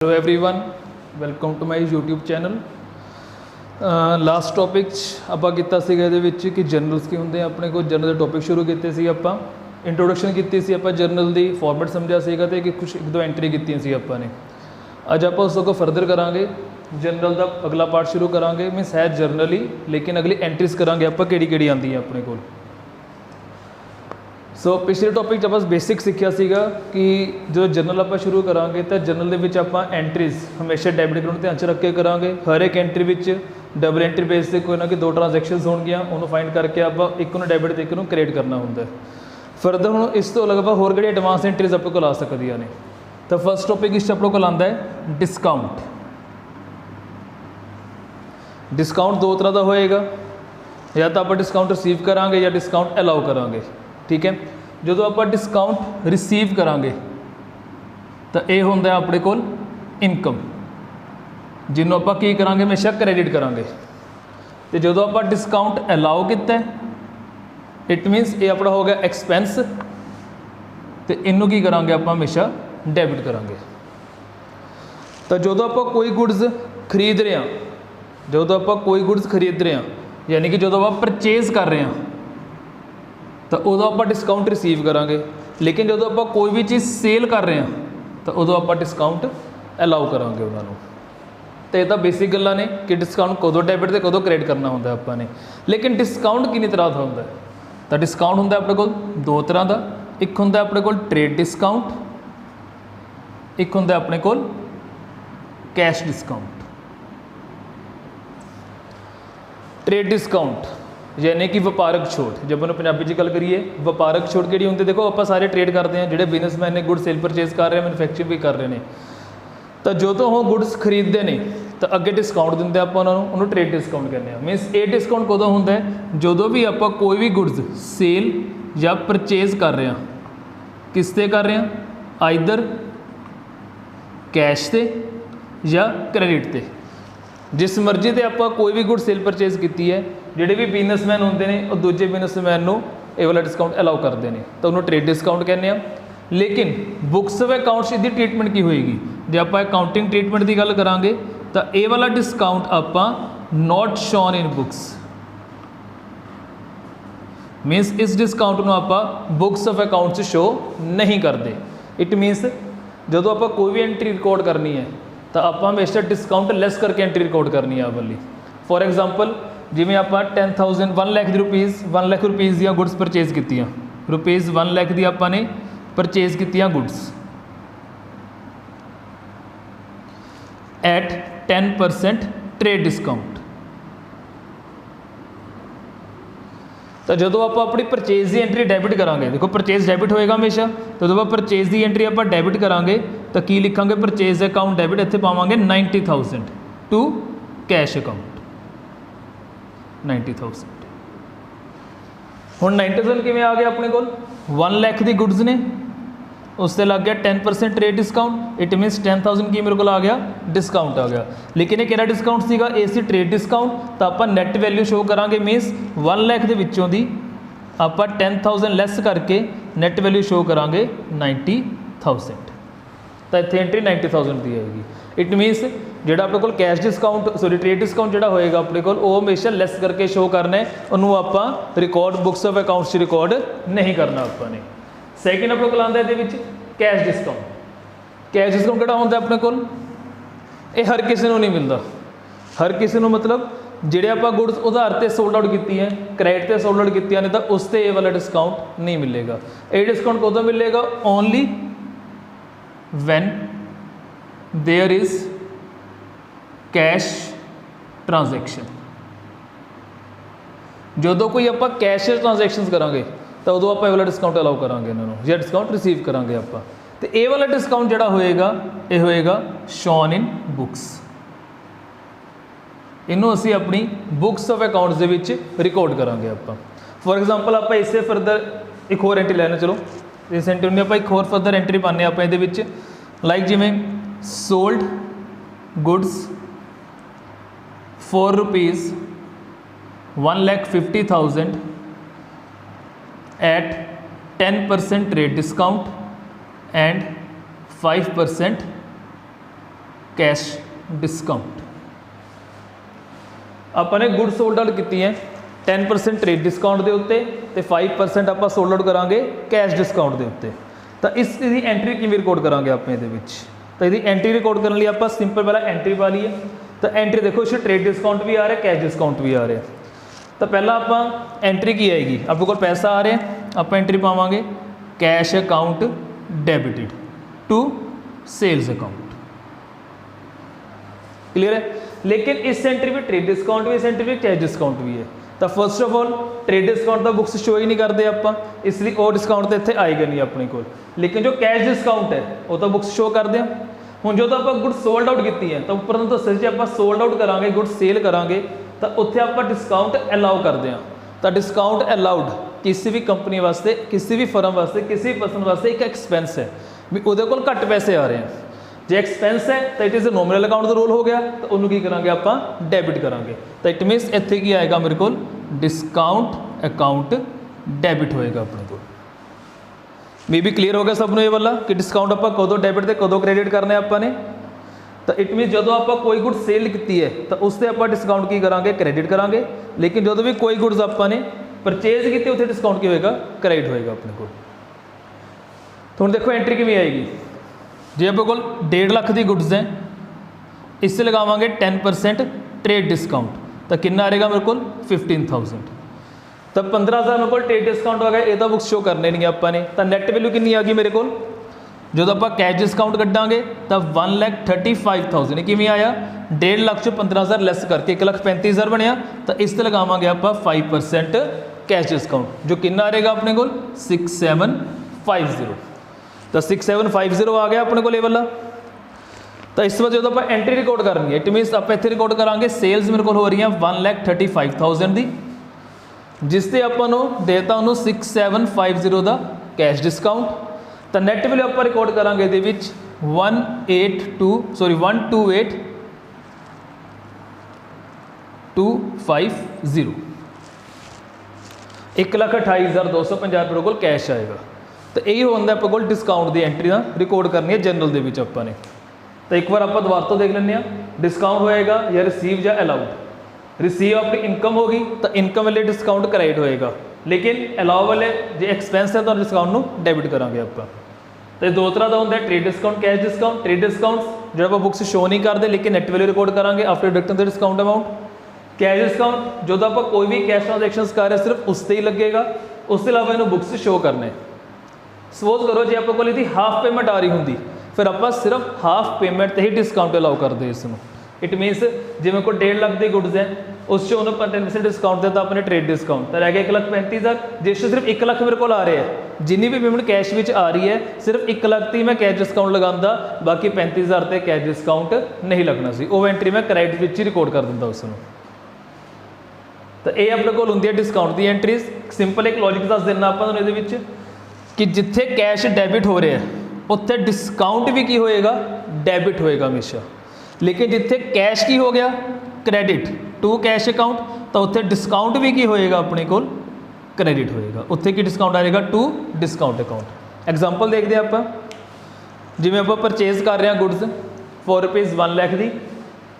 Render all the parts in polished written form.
Hello everyone, welcome to my YouTube channel. Last topic ਆਪਾਂ ਕੀਤਾ ਸੀਗਾ ਇਹਦੇ ਵਿੱਚ ਕਿ ਜਰਨਲਸ ਕੀ ਹੁੰਦੇ ਆ। ਆਪਣੇ ਕੋਲ ਜਰਨਲ ਦੇ ਟੌਪਿਕ ਸ਼ੁਰੂ ਕੀਤੇ ਸੀ, ਆਪਾਂ ਇੰਟਰੋਡਕਸ਼ਨ ਕੀਤੀ ਸੀ, ਆਪਾਂ ਜਰਨਲ ਦੀ ਫਾਰਮੈਟ ਸਮਝਿਆ ਸੀਗਾ ਤੇ ਕਿ ਕੁਝ ਇੱਕ ਦੋ ਐਂਟਰੀ ਕੀਤੀਆਂ ਸੀ ਆਪਾਂ ਨੇ। ਅੱਜ ਆਪਾਂ ਉਸ ਤੋਂ ਫਰਦਰ ਕਰਾਂਗੇ, ਜਰਨਲ ਦਾ ਅਗਲਾ ਪਾਰਟ ਸ਼ੁਰੂ ਕਰਾਂਗੇ। ਮੀਨਸ ਹੈ ਜਰਨਲ ਹੀ, ਲੇਕਿਨ ਅਗਲੀ ਐਂਟਰੀਜ਼ ਕਰਾਂਗੇ ਆਪਾਂ ਕਿਹੜੀ ਕਿਹੜੀ ਆਉਂਦੀ ਹੈ ਆਪਣੇ ਕੋਲ। सो पिछले टॉपिक आप बेसिक सीखा सीगा कि जो जर्नल आप शुरू करांगे तो जर्नल के ਆਪਾਂ एंट्रीज हमेशा डेबिट अकाउंट ध्यान च रख के करांगे। हर एक एंट्री में डबल एंट्री बेस से कोई ना कोई दो ट्रांजैक्शनस होणगियां, उन्होंने फाइंड करके आप एक नूं डेबिट ते एक नूं क्रेडिट करना होंदा है। फर्दर हुण इस तो इलावा होर किहड़ी एडवांस एंट्रीज आपके कोल आ सकदियां ने। तो फस्ट टॉपिक इस अपने कोल आंदा है डिस्काउंट। डिस्काउंट दो तरह का होएगा, या तो आप डिस्काउंट रिसीव करांगे या डिस्काउंट अलाउ करांगे। ठीक है, जो आप डिस्काउंट रिसीव करांगे तो यह होंदा अपने कोल इनकम, जिन्हों आप की करांगे हमेशा क्रेडिट करांगे। तो जो आप डिस्काउंट अलाउ किया इट मीनस ये अपना हो गया एक्सपेंस, तो इनू की करांगे आप हमेशा डेबिट करांगे। तो जो आप कोई गुड्स खरीद रहे हैं, जो आप कोई गुड्स खरीद रहे हैं, यानी कि जो आप परचेज कर रहे हैं तो उदों आप डिस्काउंट रिसीव करांगे। लेकिन जो आप कोई भी चीज़ सेल कर रहे हैं तो उदों आप डिस्काउंट अलाउ करांगे उन्होंने। तो यह बेसिक गल्लां ने कि डिस्काउंट कदों डेबिट ते कदों क्रेडिट करना होंदा आपने। लेकिन डिस्काउंट किन्नी तरह का होंदा है? तो डिस्काउंट होंदा अपने कोल दो तरह का। एक होंदा अपने कोल ट्रेड डिस्काउंट, एक होंदा अपने कोल कैश डिस्काउंट। ट्रेड डिस्काउंट यानी कि वपारक छूट, जब हम पंजाबी च गल करिए वपारक छूट कि होंगी, देखो आप सारे ट्रेड करते हैं, जोड़े बिजनेसमैन ने गुड्स सेल परचेज कर रहे हैं, मैनुफैक्चरिंग भी कर रहे हैं। तो जो तो वो गुड्स खरीदते हैं तो अगे डिस्काउंट देंगे आप उन्होंने ट्रेड डिस्काउंट कहते हैं। मीनस ये डिस्काउंट कदों होंदा है जो भी आप कोई भी गुड्स सेल या परचेज कर रहे हैं। किस ते कर रहे हैं? आइदर कैश से या क्रेडिट से। जिस मर्जी से आप कोई भी गुड सेल परचेज की है, जोड़े भी बिजनेसमैन होंगे ने और दूजे बिजनेसमैन को ये वाला डिस्काउंट अलाउ करते हैं, तो उन्होंने ट्रेड डिस्काउंट कहते हैं। लेकिन बुक्स ऑफ अकाउंट्स की ट्रीटमेंट की होएगी, जो आप अकाउंटिंग ट्रीटमेंट की गल करांगे तो ये वाला डिस्काउंट आप नॉट शोन इन बुक्स। मीनस इस डिस्काउंट को आप बुक्स ऑफ अकाउंट्स शो नहीं करते। इट मीनस जो आप कोई भी एंट्री रिकॉर्ड करनी है तो आप हमेशा डिस्काउंट लैस करके एंट्री रिकॉर्ड करनी है वाली। फॉर एग्जाम्पल जिमें आप 10,000 1 lakh rupees 1 lakh rupees the goods purchase की, रुपीज़ 1 लाख दी आपने परचेज की गुड्स एट 10% ट्रेड डिस्काउंट। तो जो आप अपनी परचेज की एंट्री डेबिट करांगे, देखो परचेज डेबिट होएगा हमेशा, तो जब आप परचेज की एंट्री आप डेबिट करांगे तो की लिखांगे? परचेज अकाउंट डेबिट, इतने पावांगे 90,000 टू कैश अकाउंट 90,000। हुण 90,000 किवें आ गया अपने कोल? 1 लाख की गुड्स ने, उससे लग गया 10% ट्रेड डिस्काउंट। इट मीनस 10,000 की मेरे को आ गया डिस्काउंट आ गया। लेकिन एक डिस्काउंट सीगा ए ट्रेड डिस्काउंट, तो आप नैट वैल्यू शो करांगे। मीनस 1 लाख के विचों दी आप 10,000 लैस करके नैट वैल्यू शो करांगे 90,000। तो इतने एंट्री 90,000 की आएगी। इट मीनस जोड़ा अपने को cash discount sorry trade discount जोड़ा होएगा अपने को वो हमेशा लैस करके शो करना है, उन्होंने आप record books of accounts record नहीं करना आपने। सैकेंड अपने को आंदा है कैश डिस्काउंट। कैश डिस्काउंट किहड़ा होंदा अपने को? ये हर किसी को नहीं मिलता। हर किसी को मतलब जिहड़े आप गुड्स उधार से सोल्ड आउट की है, क्रेडिट से सोल्ड आउट की ने, तो उस पर यह वाला डिस्काउंट नहीं मिलेगा। ये डिस्काउंट कदों मिलेगा? Only when there is cash transaction. जो कोई आप कैश ट्रांजैक्शन करांगे तो उदों आप वाला डिस्काउंट अलाउ करांगे इन्होंने, या डिस्काउंट रिसीव करांगे आप। तो ये वाला डिस्काउंट जोड़ा होएगा ये होएगा शोन इन बुक्स। इनू असी अपनी बुक्स ऑफ अकाउंट्स के रिकॉर्ड करांगे आप। फॉर एग्जाम्पल आप इससे फरदर एक होर एंट्री लैना, चलो इस एंट्री में आप एक होर फरदर एंट्री पाने आप ये लाइक जिमें sold goods for rupees 1,50,000 at 10% trade discount and 5% cash discount. ਆਪਾਂ ਨੇ ਗੁੱਡ ਸੋਲਡ ਆਊਟ ਕੀਤੀ ਹੈ 10% ਟ੍ਰੇਡ ਡਿਸਕਾਊਂਟ ਦੇ ਉੱਤੇ ਤੇ 5% ਆਪਾਂ ਸੋਲਡ ਆਊਟ ਕਰਾਂਗੇ ਕੈਸ਼ ਡਿਸਕਾਊਂਟ ਦੇ ਉੱਤੇ। ਤਾਂ ਇਸ ਦੀ ਐਂਟਰੀ ਕਿਵੇਂ ਰਿਕਾਰਡ ਕਰਾਂਗੇ ਆਪਾਂ ਇਹਦੇ ਵਿੱਚ? ਤਾਂ ਇਹਦੀ ਐਂਟਰੀ ਰਿਕਾਰਡ ਕਰਨ ਲਈ ਆਪਾਂ ਸਿੰਪਲ ਪਹਿਲਾਂ ਐਂਟਰੀ ਪਾ ਲਈਏ। ਤਾਂ ਐਂਟਰੀ ਦੇਖੋ ਇਸ ਟ੍ਰੇਡ ਡਿਸਕਾਊਂਟ ਵੀ ਆ ਰਿਹਾ, ਕੈਸ਼ ਡਿਸਕਾਊਂਟ ਵੀ ਆ ਰਿਹਾ। ਤਾਂ ਪਹਿਲਾਂ ਆਪਾਂ ਐਂਟਰੀ ਕੀ ਆਏਗੀ, ਆਪਣੇ ਕੋਲ ਪੈਸਾ ਆ ਰਿਹਾ, ਆਪਾਂ ਐਂਟਰੀ ਪਾਵਾਂਗੇ cash account debited to sales account. Clear है? लेकिन इस एंट्री में ट्रेड डिस्काउंट भी, इस एंट्री में कैश डिस्काउंट भी है। तो first of all trade discount तो बुक्स शो ही नहीं करते आप, इसलिए वो डिस्काउंट तो इतने आएगा नहीं अपने को। लेकिन जो कैश डिस्काउंट है वो तो बुक्स शो करते हैं। हूँ जो तो आप गुड सोल्ड आउट की है तो उपर तो सच आप सोल्ड आउट करांगे, गुड सेल करांगे तो उत्थे आप डिस्काउंट अलाउ करते हैं। तो डिस्काउंट अलाउड किसी भी कंपनी वास्ते, किसी भी फर्म वास्ते, किसी भी पर्सन वास्ते एक एक्सपेंस है भी उहदे कोल घट पैसे आ रहे हैं। जो एक्सपेंस है तो इट इज़ नॉमिनल अकाउंट का रोल हो गया, तो उन्होंने की करांगे आप डेबिट करांगे। तो इट मीनस इत्थे की आएगा मेरे को डिस्काउंट अकाउंट डेबिट होएगा अपने को। मे भी क्लीयर हो गया सबनों ये वाला कि डिस्काउंट आप कदों डेबिट ते कदों क्रेडिट करने आपने। तो इट मीन जो आप कोई गुड्स सेल की है तो उससे आप डिस्काउंट की करांगे, क्रेडिट करांगे। लेकिन जो भी कोई गुड्स आपने परचेज की उत्थे डिस्काउंट की होएगा, क्रेडिट होएगा अपने को। तो हम देखो एंट्री किमें आएगी। जे अपने को 1.5 लाख की गुड्स हैं, इससे लगावांगे 10% ट्रेड डिस्काउंट तो कितना आएगा मेरे को 15,000। तब 15,000 मेरे को ट्रेड डिस्काउंट हो गया, ये तो बुक्स शो करने नहीं आपने। तो नैट वैल्यू कितनी आ गई मेरे को, जो आप कैश डिस्काउंट कटांगे तब 1,35,000 किमें आया 1.5 लाख चो 15,000 लैस करके 1,35,000 बनया। तो इस पर लगावांगे आप 5% कैश डिस्काउंट जो कितना रहेगा अपने को 6,750। तो 6,750 आ गया अपने को ये वाला। तो इस वजह जो आप एंट्री रिकॉर्ड करनी है, इट मीनस आप इतने रिकॉर्ड करांगे सेल्स मेरे को हो रही है 1,35,000 की, जिससे आपको देता उन्होंने 6,750 का कैश डिस्काउंट। तो नैट वैल्यू आप रिकॉर्ड करांगे ये 1,28,250 1,28,250 रुपये को कैश आएगा। तो यही होता अपने को डिस्काउंट की एंट्री ना रिकॉर्ड करनी है जनरल के अपने। तो एक बार आप दोबारा तो देख लें डिस्काउंट होएगा या रिसीव या अलाउड। रिसीव अपनी इनकम होगी तो इनकम वाले डिस्काउंट क्रेडिट होएगा, लेकिन अलाउ वाले जो एक्सपेंस है तो डिस्काउंट को डेबिट करांगे आप। तो दो तरह का होंगे trade discount, cash discount. Trade discount जो आप बुक्स शो नहीं करते लेकिन नैट वैल्यू रिकॉर्ड करांगे after deducting the discount amount. Cash discount जो आप कोई भी कैश ट्रांजैक्शंस कर रहे सिर्फ उससे ही लगेगा, उसके अलावा इन्होंने बुक्स शो करने। सपोज करो जो आप को हाफ पेमेंट आ रही होंगी, फिर आप सिर्फ हाफ पेमेंट ही डिस्काउंट अलाउ करते इसमें। इट मीनस जिमें कोई 1.5 लाख की गुड्स है उस उन्होंने 10% डिस्काउंट देता अपने ट्रेड डिस्काउंट, तो रह गया 1,35,000। जिस सिर्फ 1 लाख मेरे को आ रहे हैं, जिनी भी पेमेंट कैश में आ रही है सिर्फ 1 लाख की मैं कैश डिस्काउंट लगाता, बाकी 35,000 से कैश डिस्काउंट नहीं लगना सी, वो एंट्री मैं क्रेडिट में ही रिकॉर्ड कर दिता उसमें। तो ये अपने को होंगी डिस्काउंट की एंट्रीज। सिंपल एक लॉजिक दस देना आप कि जिथे कैश डेबिट हो रहा है उत्थे डिस्काउंट भी की होएगा, डेबिट होएगा हमेशा। लेकिन जिथे कैश की हो गया क्रेडिट टू कैश अकाउंट, तो उत्थे डिस्काउंट भी की होएगा अपने को क्रेडिट होएगा। उत्थे की डिस्काउंट आएगा टू डिस्काउंट अकाउंट। एग्जाम्पल देखते हैं आप, जिमें आप परचेज कर रहे हैं गुड्स फॉर रुपीज़ 1 लाख की,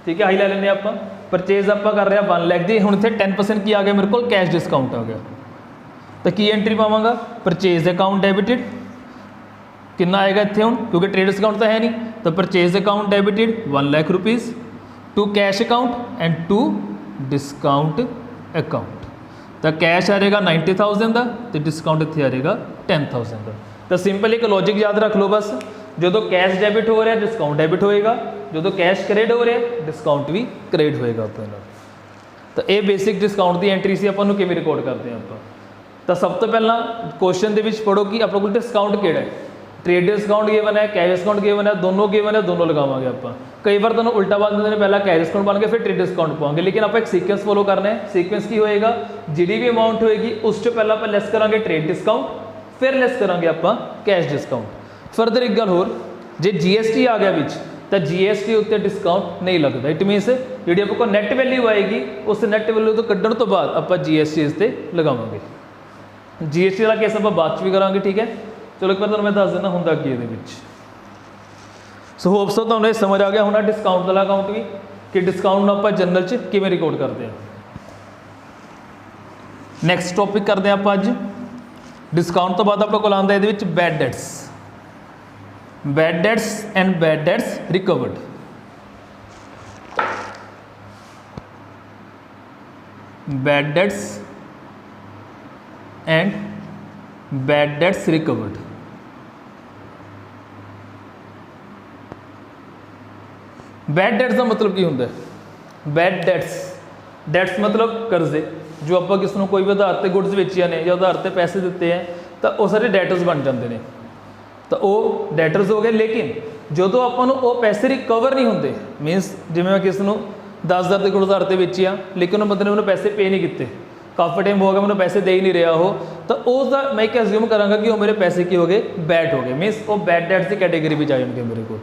ठीक है, आई लै लें आप परचेज आप कर रहे हैं 1 लाख की। हूँ इतने 10% की आ गया मेरे को कैश डिस्काउंट आ गया, तो की एंट्री पावांगा परचेज अकाउंट डेबिटेड। कितना आएगा इतने हूँ क्योंकि ट्रेड डिस्काउंट तो है नहीं, तो purchase account debited 1 lakh rupees to cash account and to discount account. तो कैश आ जाएगा 90,000 का, तो डिस्काउंट इतने आ जाएगा 10,000 का। तो सिंपल एक लॉजिक याद रख लो बस, जो तो कैश डेबिट हो रहा है डिस्काउंट डेबिट होएगा, जो तो कैश क्रेडिट हो रहा है डिस्काउंट भी क्रेडिट होएगा अपने। तो ये बेसिक डिस्काउंट की एंट्री से अपन किमें रिकॉर्ड करते हैं आप। तो सब तो पहला क्वेश्चन के पढ़ो कि अपने को डिस्काउंट केड़ा है, ट्रेड डिस्काउंट गिवन है, कैश डिस्काउंट गिवन है, दोनों गिवन है, दोनों लगावांगे आप। कई बार तुम उल्टा बात देते हैं, पहला कैश डिस्काउंट पाएंगे फिर ट्रेड डिस्काउंट पाएंगे, लेकिन आप एक सीक्वेंस फॉलो करना है। सीक्वेंस की होएगा, जी भी अमाउंट होएगी उस पहला आप लैस करांगे ट्रेड डिस्काउंट, फिर लैस करांगे आप कैश डिस्काउंट। फरदर एक गल होर, जे GST आ गया बिच तो GST उत्ते डिस्काउंट नहीं लगता। इट मीनस जी आपको नैट वैल्यू आएगी उस नैट वैल्यू तो कड्ढण तो बाद आप GST इस पर लगावांगे। GST वाला केस आप बाद भी करांगे, ठीक है। चलो एक बार मैं दस देना होंगे की ये। सो होप सो तुहानूं ये समझ आ गया होना डिस्काउंट वाला अकाउंट भी कि डिस्काउंट नूं आपां जनरल च किवें रिकॉर्ड करते हैं। नैक्सट टॉपिक करते हैं आप अज डिस्काउंट तो बाद अपने को आंदा इहदे विच bad debts and bad debts recovered. Bad debts and bad debts recovered. Bad debts का मतलब की होंगे? बैड डेट्स मतलब कर्जे जो आप किसी कोई भी आधार पर गुड्स बेचिया ने या आधार पर पैसे दिते हैं तो वह सारे डेटर्स बन जाते हैं, तो वो डेटर्स हो गए। लेकिन जो आपको पैसे रिकवर नहीं होंगे, मीनस जिमें मैं किसी 10,000 के गुड्स आधार पर बेचिया लेकिन उन्होंने बंदे ने मैंने पैसे पे नहीं किए, काफ़ी टाइम हो गया मैंने पैसे दे ही नहीं रहा हो, तो उसका मैं क्या अज्यूम कराँगा कि वो मेरे पैसे की हो गए बैड हो गए, मीनस वो बैड डेट्स की कैटेगरी में आ जाएंगे मेरे को।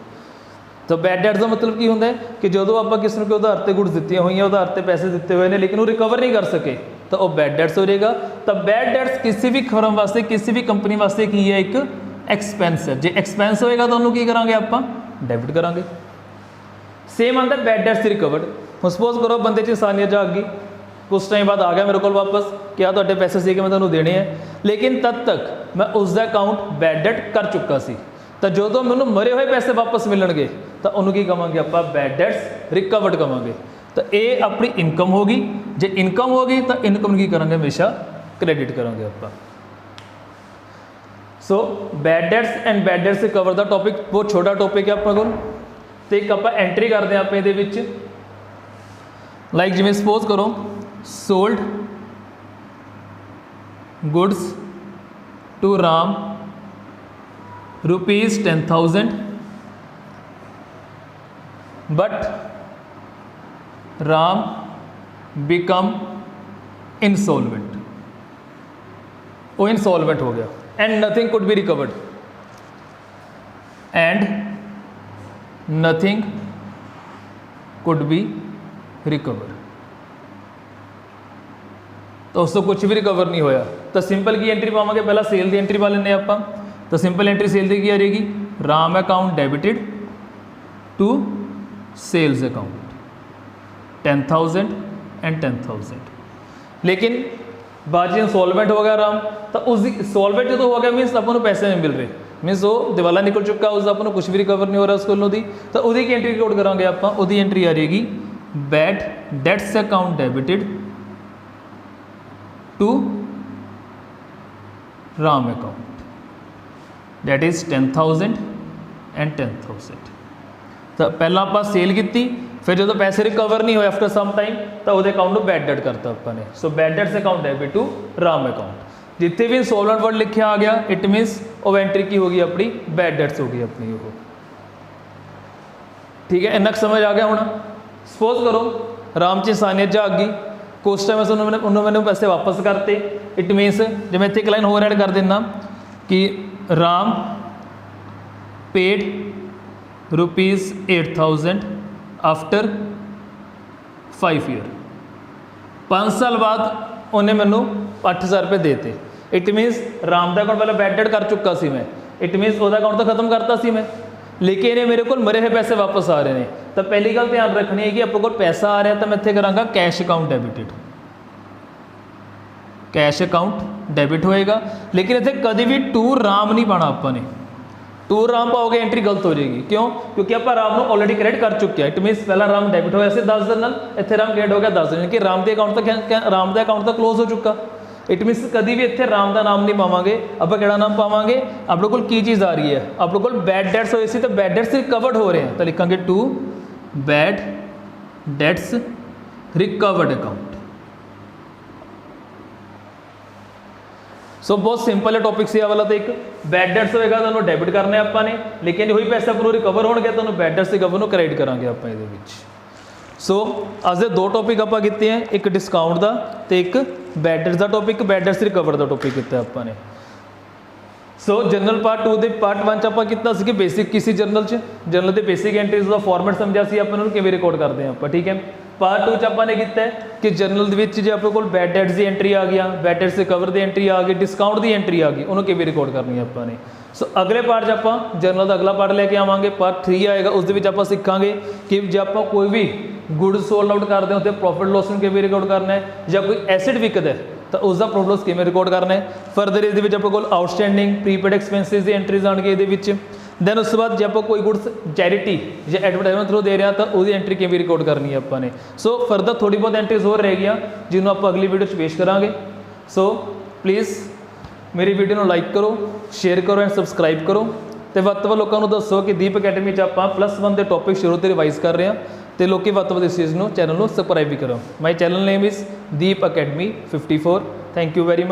तो बैड डेट्स का मतलब की होंगे कि जो आप किसी को उधार पर गुड्स दित्तियां हुई उधार पर पैसे दिते हुए हैं लेकिन वो रिकवर नहीं कर सके तो वो बैड डेट्स हो जाएगा। तो बैड डेट्स किसी भी फर्म वास्ते किसी भी कंपनी वास्ते की है, एक एक्सपेंस है। जो एक्सपेंस होएगा तो उन्होंने की करांगे आप डेबिट करांगे। सेम आता बैड डेट्स रिकवर्ड। हम सपोज करो बंदे च इंसानियत जाग गई, कुछ टाइम बाद आ गया मेरे को वापस क्या तो पैसे से मैं तुम्हें देने हैं, लेकिन तब तक मैं उसका अकाउंट बैड डेट कर चुका सी, तो जो मैंने मरे हुए पैसे वापस मिलणगे तो उन्होंने की कहांगे आप बैड डेट्स रिकवर्ड कहांगे। तो ये अपनी इनकम होगी, जो इनकम होगी तो इनकम की करांगे हमेशा क्रेडिट करांगे आप। सो bad debts and bad debts recover का टॉपिक बहुत छोटा टॉपिक है अपने को। तो एक आप एंट्री करते हैं आप ये लाइक जिमें सपोज करो sold goods to Ram ₹10,000 but Ram become insolvent. वो इंसॉल्वेंट हो गया and nothing could be recovered recover. तो उसको कुछ भी रिकवर नहीं होया तो सिंपल की एंट्री पावांगे, पहला सेल की एंट्री पा लेने आप। तो सिंपल एंट्री सेल की आ जाएगी Ram account debited to sales account 10,000 and 10,000। लेकिन बाद इंसॉल्वेंट हो गया राम तो उस इंसॉल्वेंट जो हो गया मीनस अपन पैसे नहीं मिल रहे, मीनस वो दिवाला निकल चुका, उसका अपन कुछ भी रिकवर नहीं हो रहा उसको दी, तो वही की एंट्री रिकॉर्ड करांगे आप। वही एंट्री आ जाएगी bad debts account debited to Ram account that is 10,000 and 10,000। तो पहला आप सेल की, फिर जो पैसे रिकवर नहीं हुए आफ्टर सम टाइम तो वो अकाउंट बैड डेट करता अपने। So bad debts account debit to Ram account. जितने भी इंसॉल्वेंट वर्ड लिखा आ गया इट मीनस वो एंट्री की होगी अपनी बैड डेट्स होगी अपनी वो। ठीक है, इन्ना समझ आ गया होना। सपोज करो राम च इंसानियत जाग गई, कुछ टाइम उन्होंने मैंने पैसे वापस करते, इट मीनस जो मैं इतने एक लाइन होर ऐड कर देना कि राम पेड ₹8,000 आफ्टर 5 ईयर। 5 साल बाद उन्हें मैनू 8,000 रुपये देते, इट मीनस राम का अकाउंट पहले बैड डेट कर चुका सी मैं, इट मीनस वो अकाउंट तो खत्म करता सी मैं, लेकिन ये मेरे को मरे हुए पैसे वापस आ रहे हैं। तो पहली गल ध्यान रखनी है कि अपने को पैसा आ रहा है तो मैं इतने कराँगा cash account debited, cash account debit होएगा। लेकिन इतने कभी भी टू राम नहीं पाना आपने, टू राम पाओगे एंट्री गलत हो जाएगी। क्यों? क्योंकि आप राम को ऑलरेडी क्रेडिट कर चुके हैं, इट मीनस पहला राम डेबिट होया से 10 दिन, इतने राम क्रेडिट हो गया 10 दिन, कि राम के अकाउंट तो क्लोज हो चुका। इट मीनस कभी भी इतने राम का नाम नहीं पावांगे, आप केड़ा नाम पावांगे, अपने को की चीज़ आ रही है, अपने को बैड डेट्स होए सी तो बैड डेट्स रिकवर्ड हो रहे हैं, तो लिखांगे to bad debts recovered account. So बहुत सिंपल है टॉपिक से वाला। तो एक बैड डेट्स होएगा तो डेबिट करना है आपने, लेकिन वही पैसे अपनों रिकवर हो गए तो बैड डेट्स रिकवर क्रेडिट करांगे आप। सो अज दे 2 टॉपिक आप किए हैं, एक डिस्काउंट का तो एक बैड डेट्स का टॉपिक, बैड डेट्स रिकवर का टॉपिक किया आपने। सो जनरल पार्ट 2 के पार्ट 1 च आप किया बेसिक किसी जनरल के बेसिक एंट्रीज का फॉर्मेट समझा सी आपको किमें रिकॉर्ड करते हैं आप। ठीक है, पार्ट 2 च आपने किया कि जनरल जो अपने को बैड डेट्स की एंट्री आ गया, बैड डेट्स रिकवर की एंट्री आ गई, डिस्काउंट की एंट्री आ गई, उन्होंने किमें रिकॉर्ड करनी है आपने। ਸੋ ਅਗਲੇ ਪਾਰਟ 'ਚ ਆਪਾਂ ਜਰਨਲ ਦਾ ਅਗਲਾ ਪਾਰਟ ਲੈ ਕੇ ਆਵਾਂਗੇ, ਪਾਰਟ 3 ਆਏਗਾ। ਉਸ ਦੇ ਵਿੱਚ ਆਪਾਂ ਸਿੱਖਾਂਗੇ ਕਿ ਜੇ ਆਪਾਂ ਕੋਈ ਵੀ ਗੁੱਡ ਸੋਲਡ ਆਊਟ ਕਰਦੇ ਹਾਂ ਉੱਤੇ ਪ੍ਰੋਫਿਟ ਲੋਸ ਨੂੰ ਕਿਵੇਂ ਰਿਕਾਰਡ ਕਰਨਾ ਹੈ, ਜਾਂ ਕੋਈ ਐਸਿਡ ਵਿਕਦਾ ਹੈ ਤਾਂ ਉਸ ਦਾ ਪ੍ਰੋਫਿਟ ਲੋਸ ਕਿਵੇਂ ਰਿਕਾਰਡ ਕਰਨਾ ਹੈ। ਫਰਦਰ ਇਸ ਦੇ ਵਿੱਚ ਆਪਣੇ ਕੋਲ ਆਊਟਸਟੈਂਡਿੰਗ ਪ੍ਰੀਪੇਡ ਐਕਸਪੈਂਸਿਸ ਦੀ ਐਂਟਰੀਜ਼ ਆਉਣਗੇ ਇਹਦੇ ਵਿੱਚ। ਦੈਨ ਉਸ ਤੋਂ ਬਾਅਦ ਜੇ ਆਪਾਂ ਕੋਈ ਗੁੱਡਸ ਚੈਰਿਟੀ ਜਾਂ ਐਡਵਰਟਾਈਜ਼ਮੈਂਟ ਥਰੂ ਦੇ ਰਹੇ ਹਾਂ ਤਾਂ ਉਹਦੀ ਐਂਟਰੀ ਕਿਵੇਂ ਰਿਕਾਰਡ ਕਰਨੀ ਹੈ ਆਪਾਂ ਨੇ। ਸੋ ਫਰਦਰ ਥੋੜੀ ਬਹੁਤ ਐਂਟਰੀਜ਼ ਹੋਰ ਰਹਿ ਗਈਆਂ ਜਿਹਨੂੰ ਆਪਾਂ ਅਗਲੀ ਵੀਡੀਓ 'ਚ ਪੇਸ਼ ਕਰਾਂਗੇ। ਸੋ ਪਲੀਜ਼ ਮੇਰੀ ਵੀਡੀਓ ਨੂੰ ਲਾਈਕ ਕਰੋ, ਸ਼ੇਅਰ ਕਰੋ ਐਂਡ ਸਬਸਕ੍ਰਾਈਬ ਕਰੋ, ਤੇ ਵੱਧ ਤੋਂ ਵੱਧ ਲੋਕਾਂ ਨੂੰ ਦੱਸੋ ਕਿ ਦੀਪ ਅਕੈਡਮੀ 'ਚ ਆਪਾਂ +1 ਦੇ ਟੌਪਿਕ ਸ਼ੁਰੂ ਤੋਂ ਰਿਵਾਈਜ਼ ਕਰ ਰਹੇ ਹਾਂ, ਤੇ ਲੋਕੀ ਵੱਧ ਤੋਂ ਵੱਧ ਇਸ ਚੀਜ਼ ਨੂੰ ਚੈਨਲ ਨੂੰ ਸਬਸਕ੍ਰਾਈਬ ਵੀ ਕਰੋ। My channel name is Deep academy 54। Thank you very much.